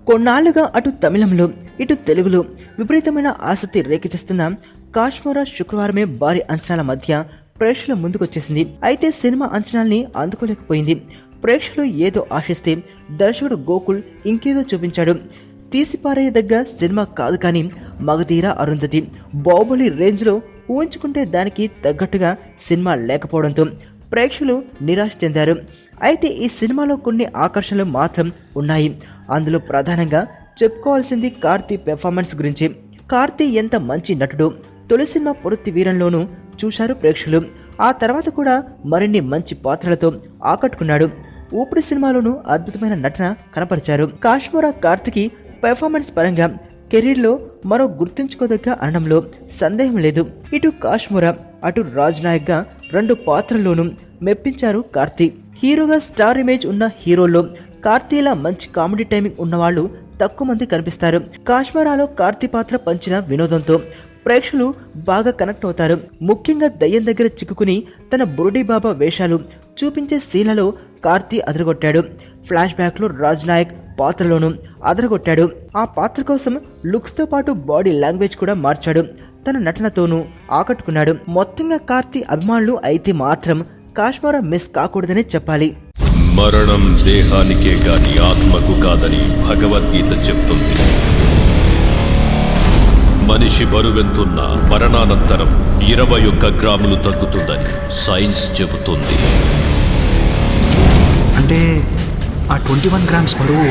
కొన్నాళ్లుగా అటు తమిళంలో ఇటు తెలుగులో విపరీతమైన ఆసక్తి రేకెత్తిస్తున్న కాశ్మోరా శుక్రవారమే భారీ అంచనాల మధ్య ప్రేక్షకుల ముందుకొచ్చేసింది. అయితే సినిమా అంచనాల్ని అందుకోలేకపోయింది. ప్రేక్షకులు ఏదో ఆశిస్తే దర్శకుడు గోకుల్ ఇంకేదో చూపించాడు. తీసిపారేయదగ్గ సినిమా కాదు కానీ మగధీర, అరుంధతి, బాహుబలి రేంజ్లో ఊహించుకుంటే దానికి తగ్గట్టుగా సినిమా లేకపోవడంతో ప్రేక్షకులు నిరాశ చెందారు. అయితే ఈ సినిమాలో కొన్ని ఆకర్షణలు మాత్రం ఉన్నాయి. అందులో ప్రధానంగా చెప్పుకోవాల్సింది కార్తీ పెర్ఫార్మెన్స్ గురించి. కార్తీ ఎంత మంచి నటుడు తొలి సినిమా పొరుత్తి వీరంలోనూ చూశారు ప్రేక్షకులు. ఆ తర్వాత కూడా మరిన్ని మంచి పాత్రలతో ఆకట్టుకున్నాడు. ఊపిరి సినిమాలోనూ అద్భుతమైన నటన కనపరిచారు. కాశ్మోరా కార్తీకి పెర్ఫార్మెన్స్ పరంగా కెరీర్లో మరో గుర్తుంచుకోదగ్గ అనడంలో సందేహం లేదు. ఇటు కాశ్మోరా అటు రాజ్ నాయక్ గా 2 పాత్రల్లోనూ మెప్పించారు కార్తీ. హీరోగా స్టార్ ఇమేజ్ ఉన్న హీరోల్లో కార్తీలా మంచి కామెడీ టైమింగ్ ఉన్నవాళ్లు తక్కువ మంది కనిపిస్తారు. కాశ్మోరాలో కార్తీ పాత్ర పంచిన వినోదంతో ప్రేక్షకులు బాగా కనెక్ట్ అవుతారు. ముఖ్యంగా దయ్యం దగ్గర చిక్కుకుని తన బురుడి బాబా వేషాలు చూపించే సీన్లలో కార్తీ అదరగొట్టాడు. ఫ్లాష్ బ్యాక్ లో రాజ్ నాయక్ పాత్రలోనూ అదరగొట్టాడు. ఆ పాత్ర కోసం లుక్స్ తో పాటు బాడీ లాంగ్వేజ్ కూడా మార్చాడు. తన నటనతోనూ ఆకట్టుకున్నాడు. మొత్తంగా కార్తీ అభిమానులు అయితే మాత్రం కాశ్మోరా మిస్ కాకూడదనే చెప్పాలి. మరణం దేహానికే గాని ఆత్మకు కాదని భగవద్గీత చెప్తుంది. మనిషి బరువెంతున్నా మరణానంతరం 21 గ్రాములు తగ్గుతుందని సైన్స్ చెబుతుంది. అంటే ఆ 21 గ్రామ్స్ బరువు